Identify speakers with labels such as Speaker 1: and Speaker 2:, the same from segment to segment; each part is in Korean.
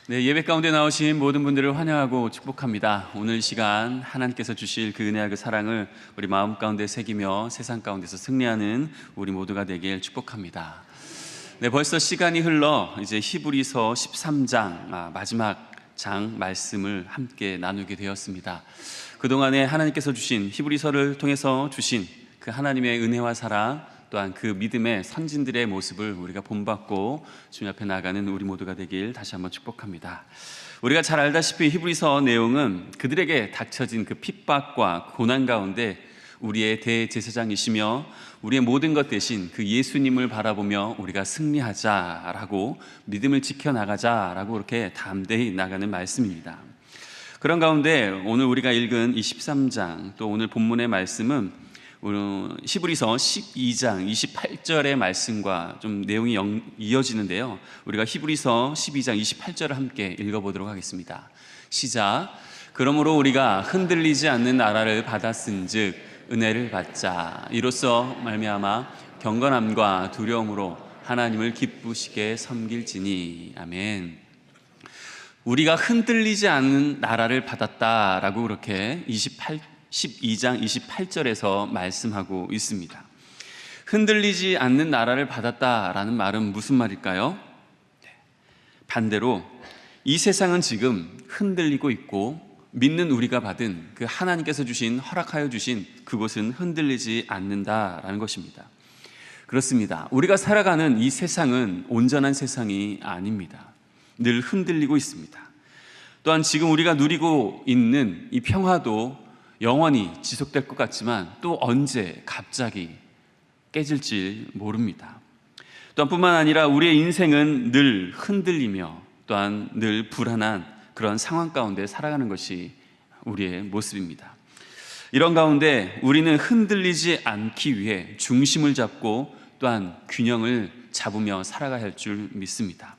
Speaker 1: 네, 예배 가운데 나오신 모든 분들을 환영하고 축복합니다. 오늘 시간 하나님께서 주실 그 은혜와 그 사랑을 우리 마음 가운데 새기며 세상 가운데서 승리하는 우리 모두가 되길 축복합니다. 네, 벌써 시간이 흘러 이제 히브리서 13장 마지막 장 말씀을 함께 나누게 되었습니다. 그동안에 하나님께서 주신 히브리서를 통해서 주신 그 하나님의 은혜와 사랑, 또한 그 믿음의 선진들의 모습을 우리가 본받고 주님 앞에 나아가는 우리 모두가 되길 다시 한번 축복합니다. 우리가 잘 알다시피 히브리서 내용은 그들에게 닥쳐진 그 핍박과 고난 가운데 우리의 대제사장이시며 우리의 모든 것 대신 그 예수님을 바라보며 우리가 승리하자라고, 믿음을 지켜나가자라고 그렇게 담대히 나가는 말씀입니다. 그런 가운데 오늘 우리가 읽은 이 13장, 또 오늘 본문의 말씀은 히브리서 12장 28절의 말씀과 좀 내용이 이어지는데요, 우리가 히브리서 12장 28절을 함께 읽어보도록 하겠습니다. 시작. 그러므로 우리가 흔들리지 않는 나라를 받았은즉 은혜를 받자. 이로써 말미암아 경건함과 두려움으로 하나님을 기쁘시게 섬길지니. 아멘. 우리가 흔들리지 않는 나라를 받았다라고 그렇게 12장 28절에서 말씀하고 있습니다. 흔들리지 않는 나라를 받았다라는 말은 무슨 말일까요? 반대로 이 세상은 지금 흔들리고 있고 믿는 우리가 받은 그 하나님께서 주신, 허락하여 주신 그곳은 흔들리지 않는다라는 것입니다. 그렇습니다. 우리가 살아가는 이 세상은 온전한 세상이 아닙니다. 늘 흔들리고 있습니다. 또한 지금 우리가 누리고 있는 이 평화도 영원히 지속될 것 같지만 또 언제 갑자기 깨질지 모릅니다. 또한 뿐만 아니라 우리의 인생은 늘 흔들리며 또한 늘 불안한 그런 상황 가운데 살아가는 것이 우리의 모습입니다. 이런 가운데 우리는 흔들리지 않기 위해 중심을 잡고 또한 균형을 잡으며 살아가야 할 줄 믿습니다.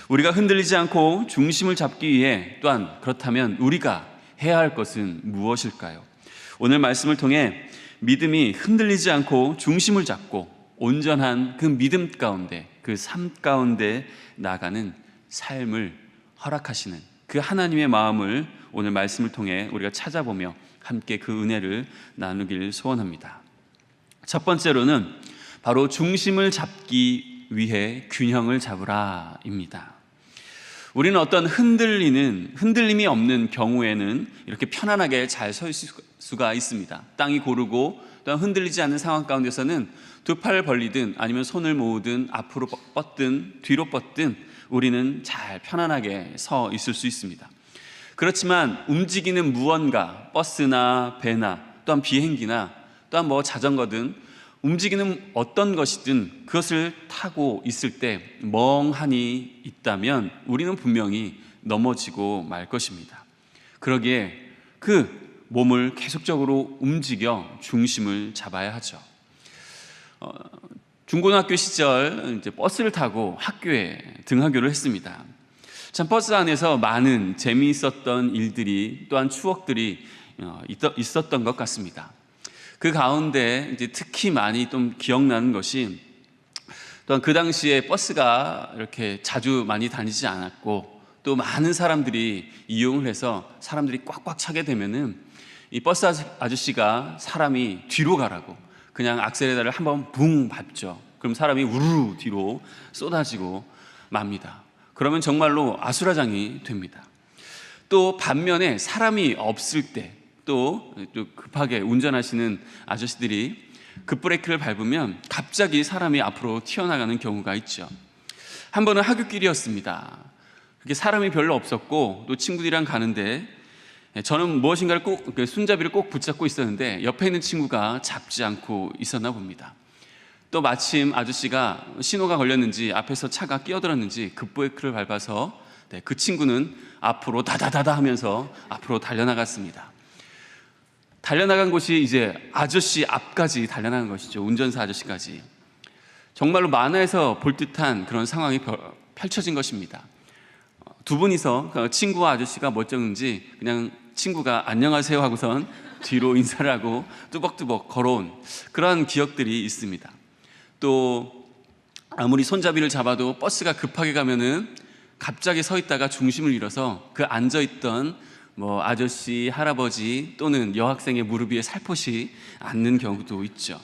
Speaker 1: 우리가 흔들리지 않고 중심을 잡기 위해 또한 그렇다면 우리가 해야 할 것은 무엇일까요? 오늘 말씀을 통해 믿음이 흔들리지 않고 중심을 잡고 온전한 그 믿음 가운데, 그 삶 가운데 나가는 삶을 허락하시는 그 하나님의 마음을 오늘 말씀을 통해 우리가 찾아보며 함께 그 은혜를 나누길 소원합니다. 첫 번째로는 바로 중심을 잡기 위해 균형을 잡으라입니다. 우리는 어떤 흔들림이 없는 경우에는 이렇게 편안하게 잘 설 수가 있습니다. 땅이 고르고 또한 흔들리지 않는 상황 가운데서는 두 팔을 벌리든 아니면 손을 모으든 앞으로 뻗든 뒤로 뻗든 우리는 잘 편안하게 서 있을 수 있습니다. 그렇지만 움직이는 무언가, 버스나 배나 또한 비행기나 또한 자전거든 움직이는 어떤 것이든 그것을 타고 있을 때 멍하니 있다면 우리는 분명히 넘어지고 말 것입니다. 그러기에 그 몸을 계속적으로 움직여 중심을 잡아야 하죠. 중고등학교 시절 이제 버스를 타고 학교에 등하교를 했습니다. 참 버스 안에서 많은 재미있었던 일들이 또한 추억들이 있었던 것 같습니다. 그 가운데 이제 특히 많이 좀 기억나는 것이, 또한 그 당시에 버스가 이렇게 자주 많이 다니지 않았고 또 많은 사람들이 이용을 해서 사람들이 꽉꽉 차게 되면은 이 버스 아저씨가 사람이 뒤로 가라고 그냥 악셀레다를 한번 붕 밟죠. 그럼 사람이 우르르 뒤로 쏟아지고 맙니다. 그러면 정말로 아수라장이 됩니다. 또 반면에 사람이 없을 때 또 급하게 운전하시는 아저씨들이 급브레이크를 밟으면 갑자기 사람이 앞으로 튀어나가는 경우가 있죠. 한 번은 하굣길이었습니다. 그게 사람이 별로 없었고 또 친구들이랑 가는데 저는 무엇인가를 꼭 손잡이를 꼭 붙잡고 있었는데 옆에 있는 친구가 잡지 않고 있었나 봅니다. 또 마침 아저씨가 신호가 걸렸는지 앞에서 차가 끼어들었는지 급브레이크를 밟아서 그 친구는 앞으로 다다다다 하면서 앞으로 달려나갔습니다. 달려나간 곳이 이제 아저씨 앞까지 달려나간 것이죠. 운전사 아저씨까지. 정말로 만화에서 볼 듯한 그런 상황이 펼쳐진 것입니다. 두 분이서 친구와 아저씨가 멋졌는지 그냥 친구가 안녕하세요 하고선 뒤로 인사를 하고 뚜벅뚜벅 걸어온 그러한 기억들이 있습니다. 또 아무리 손잡이를 잡아도 버스가 급하게 가면은 갑자기 서 있다가 중심을 잃어서 그 앉아있던 아저씨, 할아버지 또는 여학생의 무릎 위에 살포시 앉는 경우도 있죠.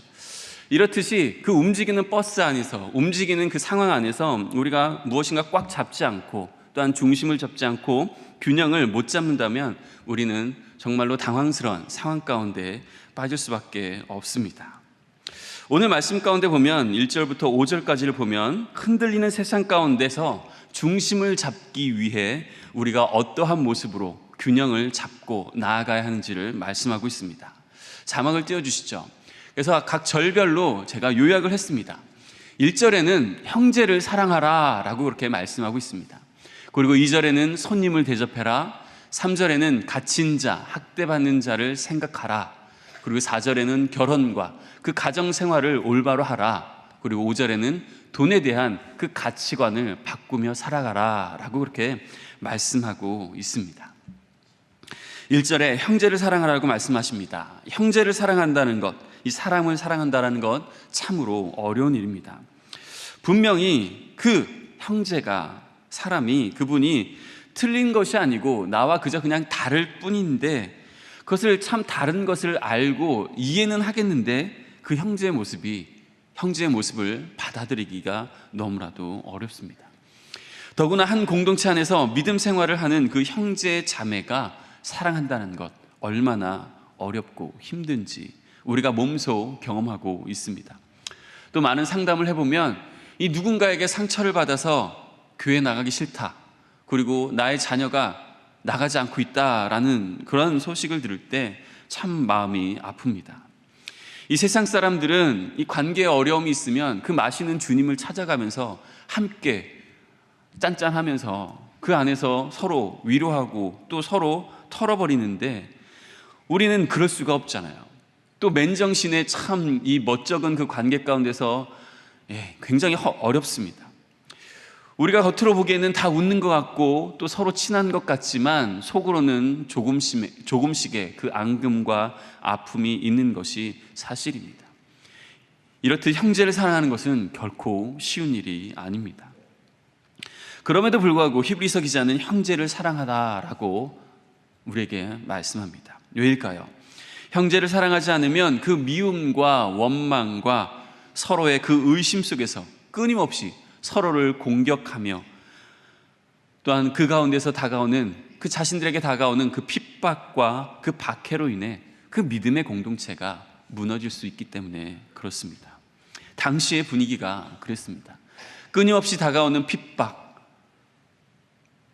Speaker 1: 이렇듯이 그 움직이는 버스 안에서, 움직이는 그 상황 안에서 우리가 무엇인가 꽉 잡지 않고 또한 중심을 잡지 않고 균형을 못 잡는다면 우리는 정말로 당황스러운 상황 가운데 빠질 수밖에 없습니다. 오늘 말씀 가운데 보면 1절부터 5절까지를 보면 흔들리는 세상 가운데서 중심을 잡기 위해 우리가 어떠한 모습으로 균형을 잡고 나아가야 하는지를 말씀하고 있습니다. 자막을 띄워주시죠. 그래서 각 절별로 제가 요약을 했습니다. 1절에는 형제를 사랑하라 라고 그렇게 말씀하고 있습니다. 그리고 2절에는 손님을 대접해라, 3절에는 갇힌 자, 학대받는 자를 생각하라, 그리고 4절에는 결혼과 그 가정생활을 올바로 하라, 그리고 5절에는 돈에 대한 그 가치관을 바꾸며 살아가라 라고 그렇게 말씀하고 있습니다. 1절에 형제를 사랑하라고 말씀하십니다. 형제를 사랑한다는 것, 이 사람을 사랑한다는 것 참으로 어려운 일입니다. 분명히 그 형제가, 사람이, 그분이 틀린 것이 아니고 나와 그냥 다를 뿐인데 그것을 참 다른 것을 알고 이해는 하겠는데 그 형제의 모습을 받아들이기가 너무나도 어렵습니다. 더구나 한 공동체 안에서 믿음 생활을 하는 그 형제 자매가 사랑한다는 것 얼마나 어렵고 힘든지 우리가 몸소 경험하고 있습니다. 또 많은 상담을 해보면 이 누군가에게 상처를 받아서 교회 나가기 싫다, 그리고 나의 자녀가 나가지 않고 있다라는 그런 소식을 들을 때 참 마음이 아픕니다. 이 세상 사람들은 이 관계에 어려움이 있으면 그 마시는 주님을 찾아가면서 함께 짠짠하면서 그 안에서 서로 위로하고 또 서로 털어버리는데 우리는 그럴 수가 없잖아요. 또 맨정신에 참 이 멋쩍은 그 관계 가운데서 굉장히 어렵습니다. 우리가 겉으로 보기에는 다 웃는 것 같고 또 서로 친한 것 같지만 속으로는 조금씩의 그 앙금과 아픔이 있는 것이 사실입니다. 이렇듯 형제를 사랑하는 것은 결코 쉬운 일이 아닙니다. 그럼에도 불구하고 히브리서 기자는 형제를 사랑하라라고 우리에게 말씀합니다. 왜일까요? 형제를 사랑하지 않으면 그 미움과 원망과 서로의 그 의심 속에서 끊임없이 서로를 공격하며 또한 그 가운데서 다가오는 그 자신들에게 다가오는 그 핍박과 그 박해로 인해 그 믿음의 공동체가 무너질 수 있기 때문에 그렇습니다. 당시의 분위기가 그랬습니다. 끊임없이 다가오는 핍박,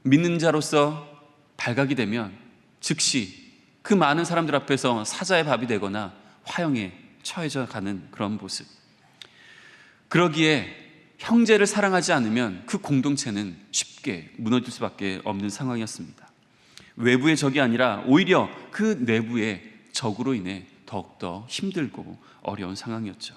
Speaker 1: 믿는 자로서 발각이 되면 즉시 그 많은 사람들 앞에서 사자의 밥이 되거나 화형에 처해져 가는 그런 모습. 그러기에 형제를 사랑하지 않으면 그 공동체는 쉽게 무너질 수밖에 없는 상황이었습니다. 외부의 적이 아니라 오히려 그 내부의 적으로 인해 더욱더 힘들고 어려운 상황이었죠.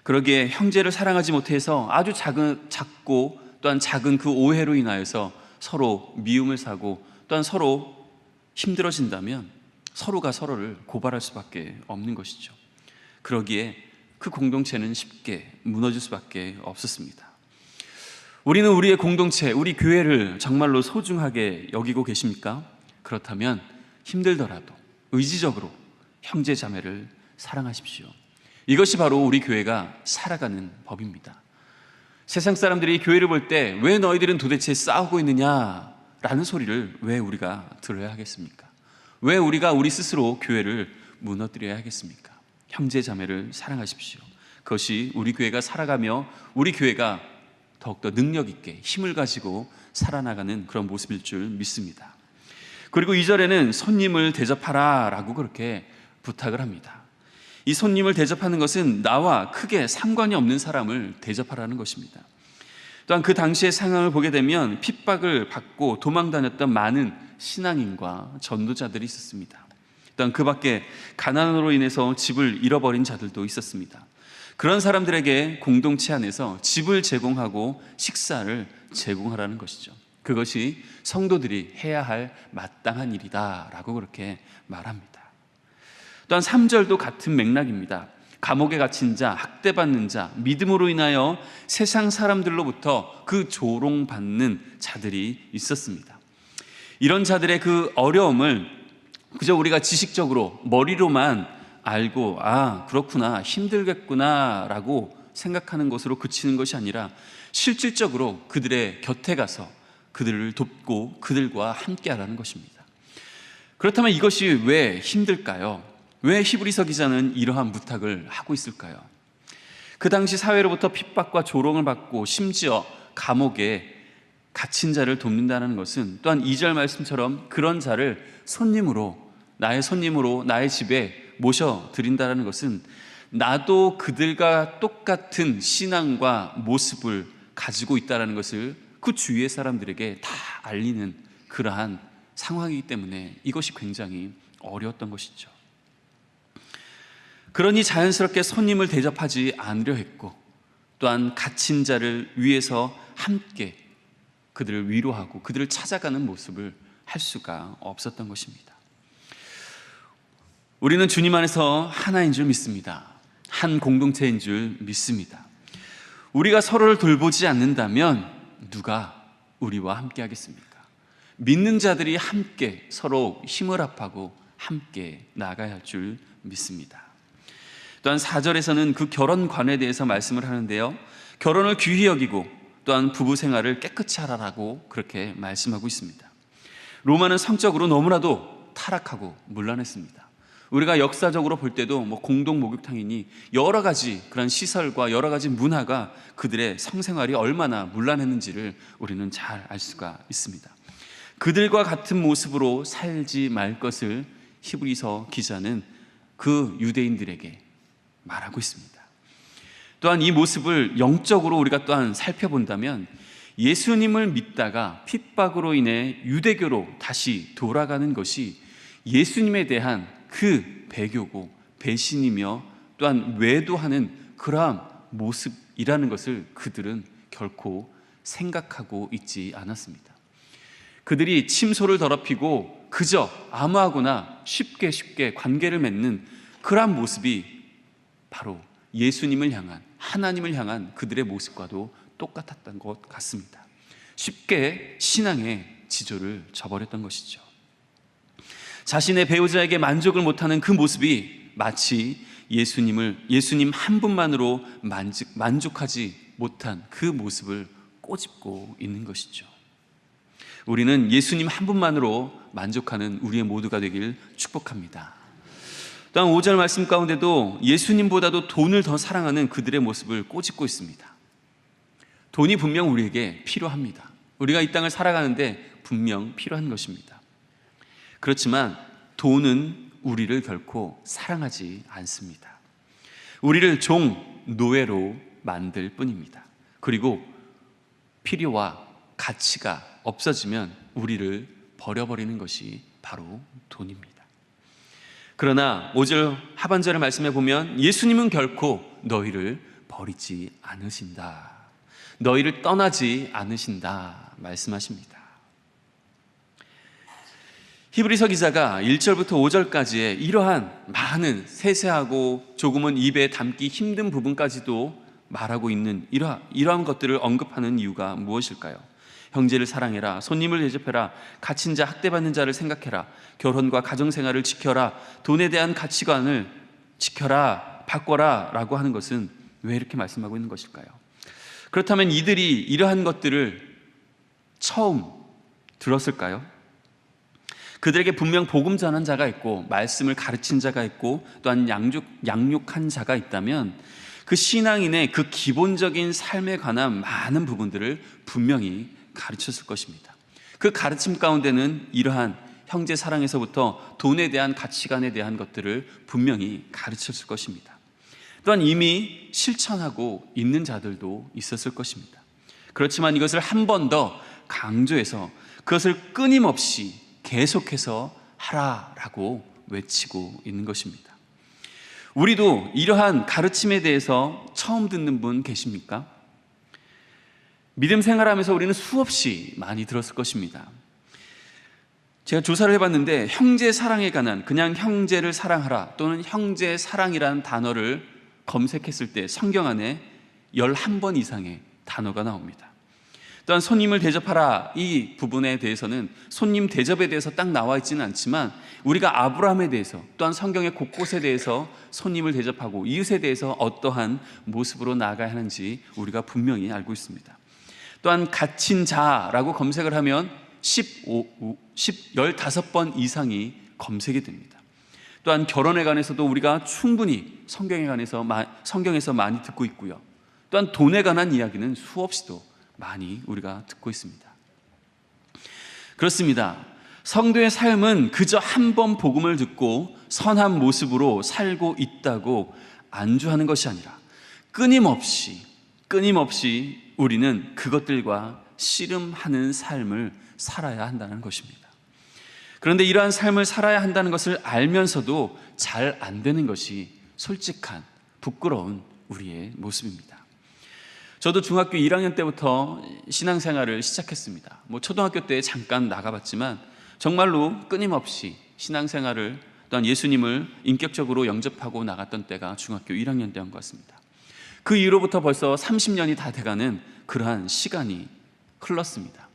Speaker 1: 그러기에 형제를 사랑하지 못해서 아주 작고 또한 작은 그 오해로 인하여서 서로 미움을 사고 또한 서로 힘들어진다면 서로가 서로를 고발할 수밖에 없는 것이죠. 그러기에 그 공동체는 쉽게 무너질 수밖에 없었습니다. 우리는 우리의 공동체, 우리 교회를 정말로 소중하게 여기고 계십니까? 그렇다면 힘들더라도 의지적으로 형제 자매를 사랑하십시오. 이것이 바로 우리 교회가 살아가는 법입니다. 세상 사람들이 교회를 볼 때 왜 너희들은 도대체 싸우고 있느냐라는 소리를 왜 우리가 들어야 하겠습니까? 왜 우리가 우리 스스로 교회를 무너뜨려야 하겠습니까? 형제 자매를 사랑하십시오. 그것이 우리 교회가 살아가며 우리 교회가 더욱더 능력 있게 힘을 가지고 살아나가는 그런 모습일 줄 믿습니다. 그리고 2절에는 손님을 대접하라 라고 그렇게 부탁을 합니다. 이 손님을 대접하는 것은 나와 크게 상관이 없는 사람을 대접하라는 것입니다. 또한 그 당시의 상황을 보게 되면 핍박을 받고 도망다녔던 많은 신앙인과 전도자들이 있었습니다. 또한 그 밖에 가난으로 인해서 집을 잃어버린 자들도 있었습니다. 그런 사람들에게 공동체 안에서 집을 제공하고 식사를 제공하라는 것이죠. 그것이 성도들이 해야 할 마땅한 일이다 라고 그렇게 말합니다. 또한 3절도 같은 맥락입니다. 감옥에 갇힌 자, 학대받는 자, 믿음으로 인하여 세상 사람들로부터 그 조롱받는 자들이 있었습니다. 이런 자들의 그 어려움을 그저 우리가 지식적으로 머리로만 알고 그렇구나, 힘들겠구나 라고 생각하는 것으로 그치는 것이 아니라 실질적으로 그들의 곁에 가서 그들을 돕고 그들과 함께하라는 것입니다. 그렇다면 이것이 왜 힘들까요? 왜 히브리서 기자는 이러한 부탁을 하고 있을까요? 그 당시 사회로부터 핍박과 조롱을 받고 심지어 감옥에 갇힌 자를 돕는다는 것은 또한 2절 말씀처럼 그런 자를 나의 손님으로 나의 집에 모셔드린다는 것은 나도 그들과 똑같은 신앙과 모습을 가지고 있다는 것을 그 주위의 사람들에게 다 알리는 그러한 상황이기 때문에 이것이 굉장히 어려웠던 것이죠. 그러니 자연스럽게 손님을 대접하지 않으려 했고, 또한 갇힌 자를 위해서 함께 그들을 위로하고 그들을 찾아가는 모습을 할 수가 없었던 것입니다. 우리는 주님 안에서 하나인 줄 믿습니다. 한 공동체인 줄 믿습니다. 우리가 서로를 돌보지 않는다면 누가 우리와 함께 하겠습니까? 믿는 자들이 함께 서로 힘을 합하고 함께 나아가야 할 줄 믿습니다. 또한 4절에서는 그 결혼관에 대해서 말씀을 하는데요, 결혼을 귀히 여기고 또한 부부 생활을 깨끗이 하라라고 그렇게 말씀하고 있습니다. 로마는 성적으로 너무나도 타락하고 문란했습니다. 우리가 역사적으로 볼 때도 공동 목욕탕이니 여러 가지 그런 시설과 여러 가지 문화가 그들의 성생활이 얼마나 문란했는지를 우리는 잘 알 수가 있습니다. 그들과 같은 모습으로 살지 말 것을 히브리서 기자는 그 유대인들에게 말하고 있습니다. 또한 이 모습을 영적으로 우리가 또한 살펴본다면 예수님을 믿다가 핍박으로 인해 유대교로 다시 돌아가는 것이 예수님에 대한 그 배교고 배신이며 또한 외도하는 그러한 모습이라는 것을 그들은 결코 생각하고 있지 않았습니다. 그들이 침소를 더럽히고 그저 아무하고나 쉽게 관계를 맺는 그러한 모습이 바로 예수님을 향한, 하나님을 향한 그들의 모습과도 똑같았던 것 같습니다. 쉽게 신앙의 지조를 저버렸던 것이죠. 자신의 배우자에게 만족을 못하는 그 모습이 마치 예수님 한 분만으로 만족하지 못한 그 모습을 꼬집고 있는 것이죠. 우리는 예수님 한 분만으로 만족하는 우리의 모두가 되길 축복합니다. 또한 5절 말씀 가운데도 예수님보다도 돈을 더 사랑하는 그들의 모습을 꼬집고 있습니다. 돈이 분명 우리에게 필요합니다. 우리가 이 땅을 살아가는데 분명 필요한 것입니다. 그렇지만 돈은 우리를 결코 사랑하지 않습니다. 우리를 노예로 만들 뿐입니다. 그리고 필요와 가치가 없어지면 우리를 버려버리는 것이 바로 돈입니다. 그러나 5절 하반절의 말씀에 보면 예수님은 결코 너희를 버리지 않으신다, 너희를 떠나지 않으신다 말씀하십니다. 히브리서 기자가 1절부터 5절까지의 이러한 많은 세세하고 조금은 입에 담기 힘든 부분까지도 말하고 있는 이러한 것들을 언급하는 이유가 무엇일까요? 형제를 사랑해라, 손님을 대접해라, 갇힌 자, 학대받는 자를 생각해라, 결혼과 가정생활을 지켜라, 돈에 대한 가치관을 지켜라, 바꿔라 라고 하는 것은 왜 이렇게 말씀하고 있는 것일까요? 그렇다면 이들이 이러한 것들을 처음 들었을까요? 그들에게 분명 복음 전한 자가 있고 말씀을 가르친 자가 있고 또한 양육한 자가 있다면 그 신앙인의 그 기본적인 삶에 관한 많은 부분들을 분명히 가르쳤을 것입니다. 그 가르침 가운데는 이러한 형제 사랑에서부터 돈에 대한 가치관에 대한 것들을 분명히 가르쳤을 것입니다. 또한 이미 실천하고 있는 자들도 있었을 것입니다. 그렇지만 이것을 한 번 더 강조해서 그것을 끊임없이 계속해서 하라라고 외치고 있는 것입니다. 우리도 이러한 가르침에 대해서 처음 듣는 분 계십니까? 믿음 생활하면서 우리는 수없이 많이 들었을 것입니다. 제가 조사를 해봤는데 형제 사랑에 관한, 그냥 형제를 사랑하라 또는 형제 사랑이라는 단어를 검색했을 때 성경 안에 11번 이상의 단어가 나옵니다. 또한 손님을 대접하라, 이 부분에 대해서는 손님 대접에 대해서 딱 나와 있지는 않지만 우리가 아브라함에 대해서, 또한 성경의 곳곳에 대해서 손님을 대접하고 이웃에 대해서 어떠한 모습으로 나아가야 하는지 우리가 분명히 알고 있습니다. 또한 갇힌 자라고 검색을 하면 15번 이상이 검색이 됩니다. 또한 결혼에 관해서도 우리가 충분히 성경에서 많이 듣고 있고요. 또한 돈에 관한 이야기는 수없이도 많이 우리가 듣고 있습니다. 그렇습니다. 성도의 삶은 그저 한 번 복음을 듣고 선한 모습으로 살고 있다고 안주하는 것이 아니라 끊임없이 우리는 그것들과 씨름하는 삶을 살아야 한다는 것입니다. 그런데 이러한 삶을 살아야 한다는 것을 알면서도 잘 안 되는 것이 솔직한, 부끄러운 우리의 모습입니다. 저도 중학교 1학년 때부터 신앙생활을 시작했습니다. 초등학교 때 잠깐 나가봤지만 정말로 끊임없이 신앙생활을, 또한 예수님을 인격적으로 영접하고 나갔던 때가 중학교 1학년 때인 것 같습니다. 그 이후로부터 벌써 30년이 다 돼가는 그러한 시간이 흘렀습니다.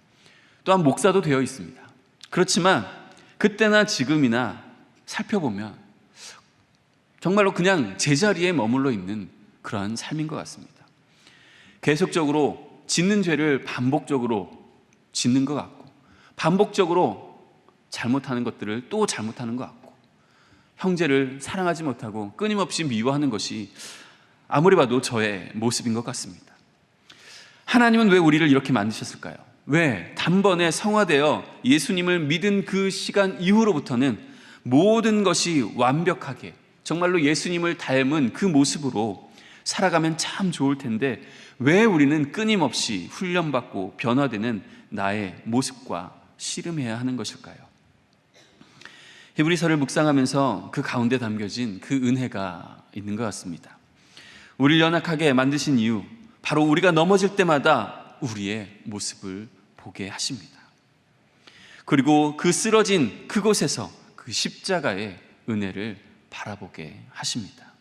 Speaker 1: 또한 목사도 되어 있습니다. 그렇지만 그때나 지금이나 살펴보면 정말로 그냥 제자리에 머물러 있는 그러한 삶인 것 같습니다. 계속적으로 짓는 죄를 반복적으로 짓는 것 같고, 반복적으로 잘못하는 것들을 또 잘못하는 것 같고, 형제를 사랑하지 못하고 끊임없이 미워하는 것이 아무리 봐도 저의 모습인 것 같습니다. 하나님은 왜 우리를 이렇게 만드셨을까요? 왜 단번에 성화되어 예수님을 믿은 그 시간 이후로부터는 모든 것이 완벽하게 정말로 예수님을 닮은 그 모습으로 살아가면 참 좋을 텐데 왜 우리는 끊임없이 훈련받고 변화되는 나의 모습과 씨름해야 하는 것일까요? 히브리서를 묵상하면서 그 가운데 담겨진 그 은혜가 있는 것 같습니다. 우리를 연약하게 만드신 이유, 바로 우리가 넘어질 때마다 우리의 모습을 보게 하십니다. 그리고 그 쓰러진 그곳에서 그 십자가의 은혜를 바라보게 하십니다.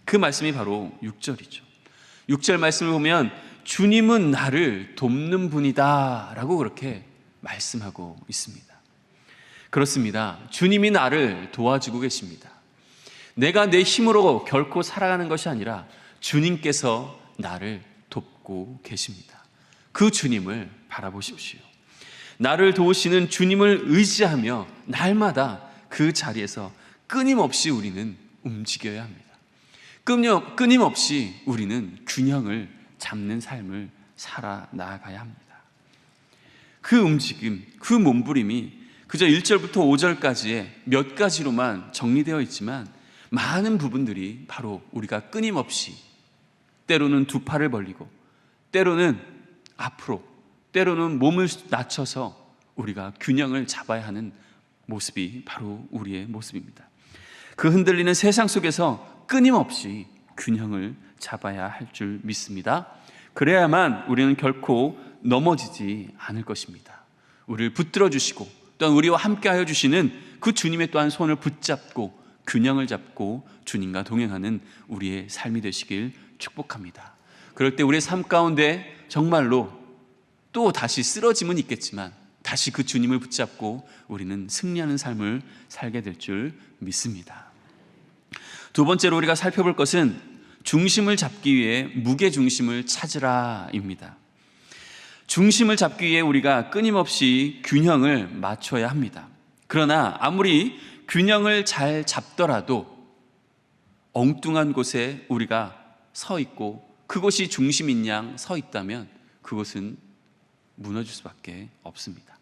Speaker 1: 그 말씀이 바로 6절이죠. 6절 말씀을 보면 주님은 나를 돕는 분이다 라고 그렇게 말씀하고 있습니다. 그렇습니다. 주님이 나를 도와주고 계십니다. 내가 내 힘으로 결코 살아가는 것이 아니라 주님께서 나를 돕고 계십니다. 그 주님을 바라보십시오. 나를 도우시는 주님을 의지하며 날마다 그 자리에서 끊임없이 우리는 움직여야 합니다. 끊임없이 우리는 균형을 잡는 삶을 살아 나아가야 합니다. 그 움직임, 그 몸부림이 그저 1절부터 5절까지의 몇 가지로만 정리되어 있지만 많은 부분들이 바로 우리가 끊임없이 때로는 두 팔을 벌리고 때로는 앞으로, 때로는 몸을 낮춰서 우리가 균형을 잡아야 하는 모습이 바로 우리의 모습입니다. 그 흔들리는 세상 속에서 끊임없이 균형을 잡아야 할 줄 믿습니다. 그래야만 우리는 결코 넘어지지 않을 것입니다. 우리를 붙들어 주시고 또한 우리와 함께 하여 주시는 그 주님의 또한 손을 붙잡고 균형을 잡고 주님과 동행하는 우리의 삶이 되시길 축복합니다. 그럴 때 우리의 삶 가운데 정말로 또 다시 쓰러짐은 있겠지만 다시 그 주님을 붙잡고 우리는 승리하는 삶을 살게 될 줄 믿습니다. 두 번째로 우리가 살펴볼 것은 중심을 잡기 위해 무게중심을 찾으라입니다. 중심을 잡기 위해 우리가 끊임없이 균형을 맞춰야 합니다. 그러나 아무리 균형을 잘 잡더라도 엉뚱한 곳에 우리가 서 있고 그곳이 중심인 양 서 있다면 그곳은 무너질 수밖에 없습니다.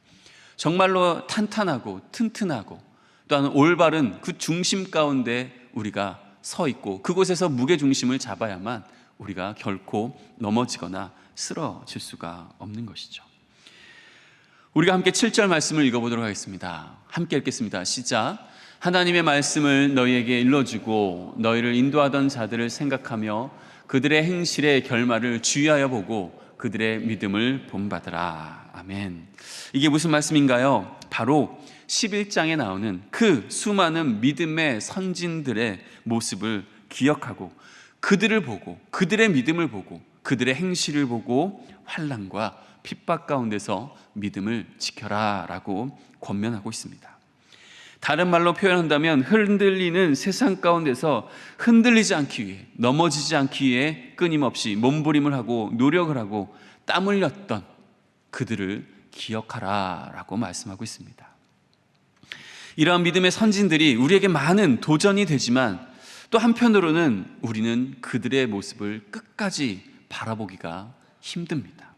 Speaker 1: 정말로 탄탄하고 튼튼하고 또한 올바른 그 중심 가운데 우리가 서 있고 그곳에서 무게중심을 잡아야만 우리가 결코 넘어지거나 쓰러질 수가 없는 것이죠. 우리가 함께 7절 말씀을 읽어보도록 하겠습니다. 함께 읽겠습니다. 시작. 하나님의 말씀을 너희에게 일러주고 너희를 인도하던 자들을 생각하며 그들의 행실의 결말을 주의하여 보고 그들의 믿음을 본받으라. 아멘. 이게 무슨 말씀인가요? 바로 11장에 나오는 그 수많은 믿음의 선진들의 모습을 기억하고 그들을 보고, 그들의 믿음을 보고, 그들의 행실을 보고 환난과 핍박 가운데서 믿음을 지켜라 라고 권면하고 있습니다. 다른 말로 표현한다면 흔들리는 세상 가운데서 흔들리지 않기 위해, 넘어지지 않기 위해 끊임없이 몸부림을 하고 노력을 하고 땀 흘렸던 그들을 기억하라 라고 말씀하고 있습니다. 이러한 믿음의 선진들이 우리에게 많은 도전이 되지만 또 한편으로는 우리는 그들의 모습을 끝까지 바라보기가 힘듭니다.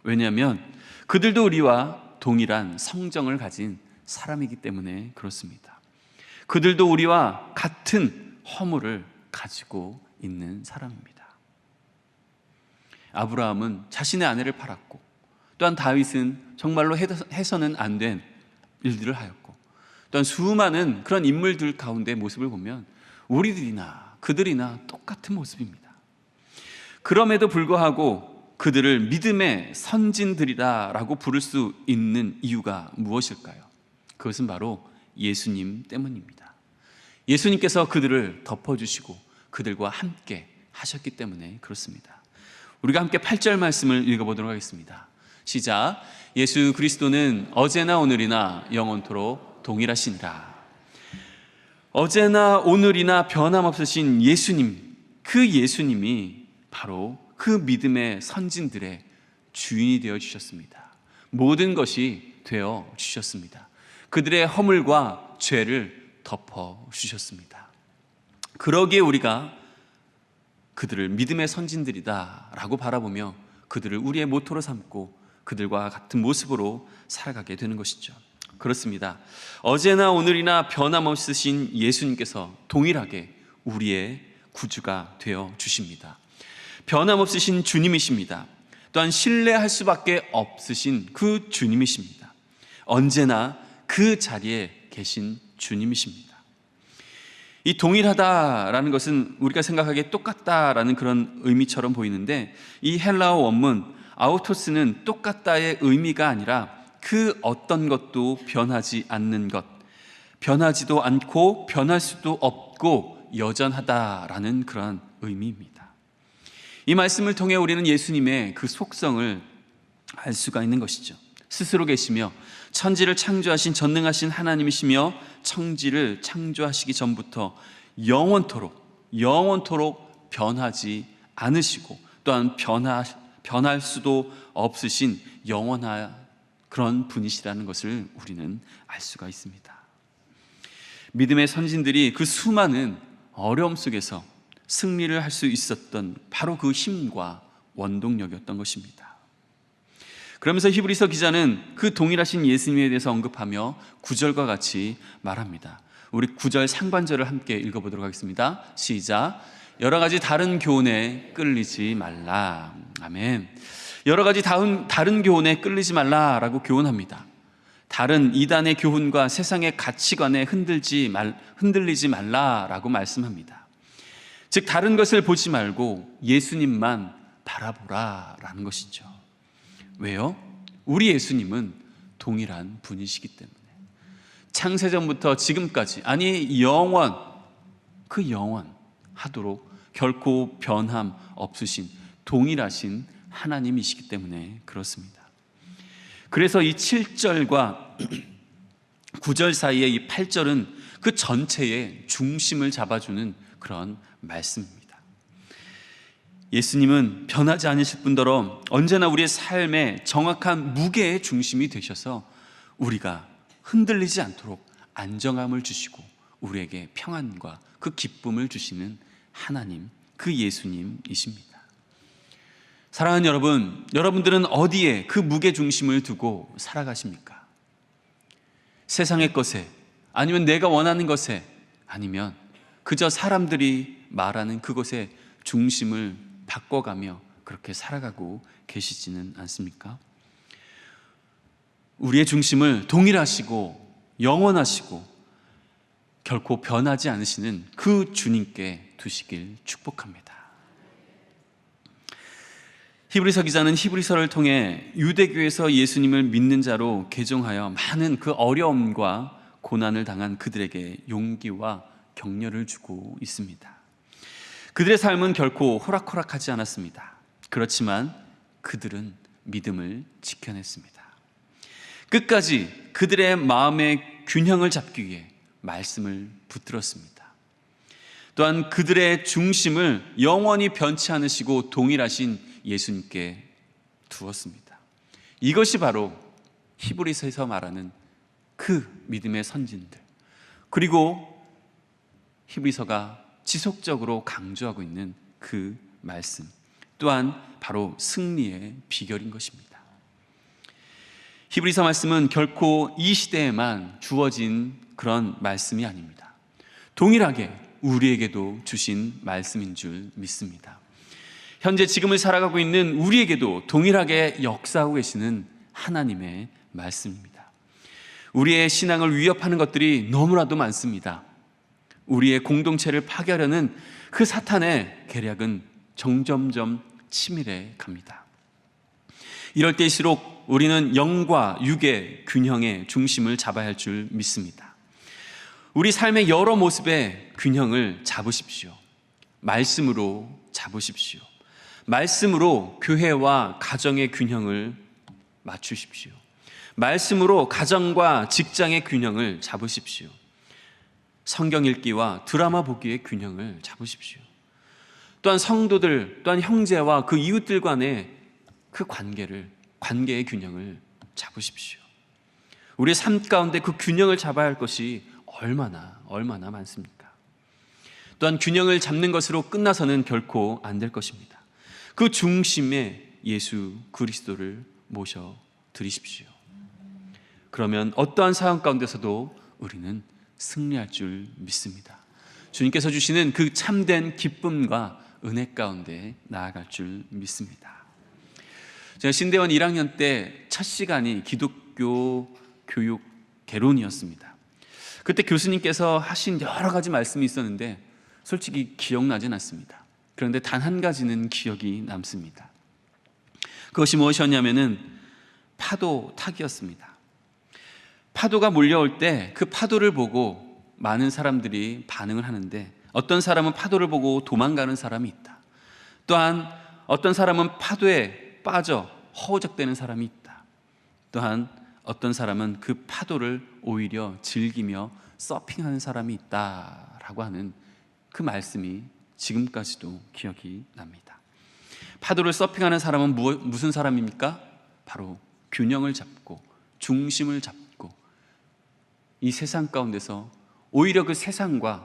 Speaker 1: 왜냐하면 그들도 우리와 동일한 성정을 가진 사람이기 때문에 그렇습니다. 그들도 우리와 같은 허물을 가지고 있는 사람입니다. 아브라함은 자신의 아내를 팔았고, 또한 다윗은 정말로 해서는 안 된 일들을 하였고, 또한 수많은 그런 인물들 가운데 모습을 보면 우리들이나 그들이나 똑같은 모습입니다. 그럼에도 불구하고 그들을 믿음의 선진들이라고 부를 수 있는 이유가 무엇일까요? 그것은 바로 예수님 때문입니다. 예수님께서 그들을 덮어주시고 그들과 함께 하셨기 때문에 그렇습니다. 우리가 함께 8절 말씀을 읽어보도록 하겠습니다. 시작. 예수 그리스도는 어제나 오늘이나 영원토록 동일하시니라. 어제나 오늘이나 변함없으신 예수님, 그 예수님이 바로 그 믿음의 선진들의 주인이 되어 주셨습니다. 모든 것이 되어 주셨습니다. 그들의 허물과 죄를 덮어 주셨습니다. 그러기에 우리가 그들을 믿음의 선진들이다 라고 바라보며 그들을 우리의 모토로 삼고 그들과 같은 모습으로 살아가게 되는 것이죠. 그렇습니다. 어제나 오늘이나 변함없으신 예수님께서 동일하게 우리의 구주가 되어 주십니다. 변함없으신 주님이십니다. 또한 신뢰할 수밖에 없으신 그 주님이십니다. 언제나 그 자리에 계신 주님이십니다. 이 동일하다라는 것은 우리가 생각하기에 똑같다라는 그런 의미처럼 보이는데, 이 헬라어 원문 아우토스는 똑같다의 의미가 아니라 그 어떤 것도 변하지 않는 것, 변하지도 않고 변할 수도 없고 여전하다라는 그런 의미입니다. 이 말씀을 통해 우리는 예수님의 그 속성을 알 수가 있는 것이죠. 스스로 계시며 천지를 창조하신 전능하신 하나님이시며 천지를 창조하시기 전부터 영원토록 변하지 않으시고 또한 변할 수도 없으신 영원한 그런 분이시라는 것을 우리는 알 수가 있습니다. 믿음의 선진들이 그 수많은 어려움 속에서 승리를 할 수 있었던 바로 그 힘과 원동력이었던 것입니다. 그러면서 히브리서 기자는 그 동일하신 예수님에 대해서 언급하며 9절과 같이 말합니다. 우리 9절 상반절을 함께 읽어보도록 하겠습니다. 시작. 여러 가지 다른 교훈에 끌리지 말라. 아멘. 여러 가지 다른 교훈에 끌리지 말라라고 교훈합니다. 다른 이단의 교훈과 세상의 가치관에 흔들리지 말라라고 말씀합니다. 즉 다른 것을 보지 말고 예수님만 바라보라라는 것이죠. 왜요? 우리 예수님은 동일한 분이시기 때문에 창세전부터 지금까지, 아니 영원, 그 영원하도록 결코 변함 없으신 동일하신 하나님이시기 때문에 그렇습니다. 그래서 이 7절과 9절 사이에 이 8절은 그 전체의 중심을 잡아주는 그런 말씀입니다. 예수님은 변하지 않으실 뿐더러 언제나 우리의 삶의 정확한 무게의 중심이 되셔서 우리가 흔들리지 않도록 안정함을 주시고 우리에게 평안과 그 기쁨을 주시는 하나님, 그 예수님이십니다. 사랑하는 여러분, 여러분들은 어디에 그 무게 중심을 두고 살아가십니까? 세상의 것에, 아니면 내가 원하는 것에, 아니면 그저 사람들이 말하는 그것에 중심을 바꿔가며 그렇게 살아가고 계시지는 않습니까? 우리의 중심을 동일하시고 영원하시고 결코 변하지 않으시는 그 주님께 두시길 축복합니다. 히브리서 기자는 히브리서를 통해 유대교에서 예수님을 믿는 자로 개종하여 많은 그 어려움과 고난을 당한 그들에게 용기와 격려를 주고 있습니다. 그들의 삶은 결코 호락호락하지 않았습니다. 그렇지만 그들은 믿음을 지켜냈습니다. 끝까지 그들의 마음의 균형을 잡기 위해 말씀을 붙들었습니다. 또한 그들의 중심을 영원히 변치 않으시고 동일하신 예수님께 두었습니다. 이것이 바로 히브리서에서 말하는 그 믿음의 선진들, 그리고 히브리서가 지속적으로 강조하고 있는 그 말씀, 또한 바로 승리의 비결인 것입니다. 히브리서 말씀은 결코 이 시대에만 주어진 그런 말씀이 아닙니다. 동일하게 우리에게도 주신 말씀인 줄 믿습니다. 현재 지금을 살아가고 있는 우리에게도 동일하게 역사하고 계시는 하나님의 말씀입니다. 우리의 신앙을 위협하는 것들이 너무나도 많습니다. 우리의 공동체를 파괴하려는 그 사탄의 계략은 점점점 치밀해 갑니다. 이럴 때일수록 우리는 영과 육의 균형의 중심을 잡아야 할 줄 믿습니다. 우리 삶의 여러 모습의 균형을 잡으십시오. 말씀으로 잡으십시오. 말씀으로 교회와 가정의 균형을 맞추십시오. 말씀으로 가정과 직장의 균형을 잡으십시오. 성경 읽기와 드라마 보기의 균형을 잡으십시오. 또한 성도들, 또한 형제와 그 이웃들 간의 그 관계의 균형을 잡으십시오. 우리의 삶 가운데 그 균형을 잡아야 할 것이 얼마나 많습니까? 또한 균형을 잡는 것으로 끝나서는 결코 안 될 것입니다. 그 중심에 예수 그리스도를 모셔 드리십시오. 그러면 어떠한 상황 가운데서도 우리는 승리할 줄 믿습니다. 주님께서 주시는 그 참된 기쁨과 은혜 가운데 나아갈 줄 믿습니다. 제가 신대원 1학년 때 첫 시간이 기독교 교육 개론이었습니다. 그때 교수님께서 하신 여러 가지 말씀이 있었는데 솔직히 기억나진 않습니다. 그런데 단 한 가지는 기억이 남습니다. 그것이 무엇이었냐면은 파도 타기였습니다. 파도가 몰려올 때 그 파도를 보고 많은 사람들이 반응을 하는데, 어떤 사람은 파도를 보고 도망가는 사람이 있다. 또한 어떤 사람은 파도에 빠져 허우적대는 사람이 있다. 또한 어떤 사람은 그 파도를 오히려 즐기며 서핑하는 사람이 있다라고 하는 그 말씀이 지금까지도 기억이 납니다. 파도를 서핑하는 사람은 무슨 사람입니까? 바로 균형을 잡고 중심을 잡고 이 세상 가운데서 오히려 그 세상에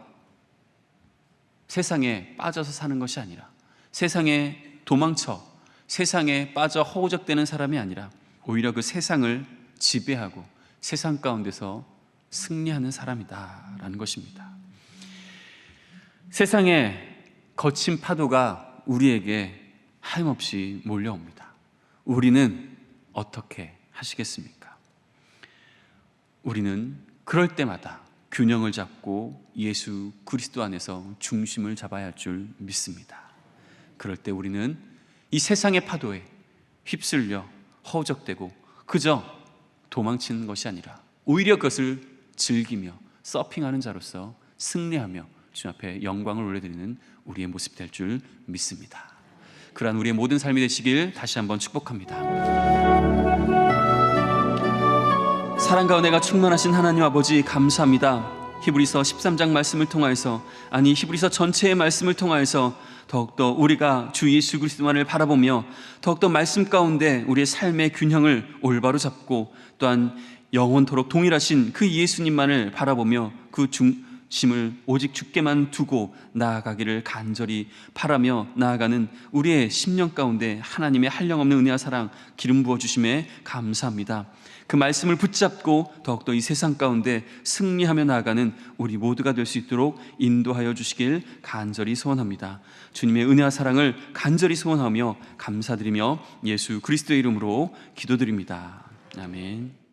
Speaker 1: 빠져서 사는 것이 아니라, 세상에 도망쳐 세상에 빠져 허우적대는 사람이 아니라 오히려 그 세상을 지배하고 세상 가운데서 승리하는 사람이다라는 것입니다. 세상에 거친 파도가 우리에게 하염없이 몰려옵니다. 우리는 어떻게 하시겠습니까? 우리는 그럴 때마다 균형을 잡고 예수 그리스도 안에서 중심을 잡아야 할 줄 믿습니다. 그럴 때 우리는 이 세상의 파도에 휩쓸려 허우적대고 그저 도망치는 것이 아니라 오히려 그것을 즐기며 서핑하는 자로서 승리하며 주님 앞에 영광을 올려드리는 우리의 모습 될 줄 믿습니다. 그러한 우리의 모든 삶이 되시길 다시 한번 축복합니다. 사랑과 은혜가 충만하신 하나님 아버지, 감사합니다. 히브리서 13장 말씀을 통하여서, 아니 히브리서 전체의 말씀을 통하여서 더욱더 우리가 주 예수 그리스도만을 바라보며 더욱더 말씀 가운데 우리의 삶의 균형을 올바로 잡고, 또한 영원토록 동일하신 그 예수님만을 바라보며 그 중심을 오직 주께만 두고 나아가기를 간절히 바라며 나아가는 우리의 심령 가운데 하나님의 한량없는 은혜와 사랑 기름 부어주심에 감사합니다. 그 말씀을 붙잡고 더욱더 이 세상 가운데 승리하며 나아가는 우리 모두가 될 수 있도록 인도하여 주시길 간절히 소원합니다. 주님의 은혜와 사랑을 간절히 소원하며 감사드리며 예수 그리스도의 이름으로 기도드립니다. 아멘.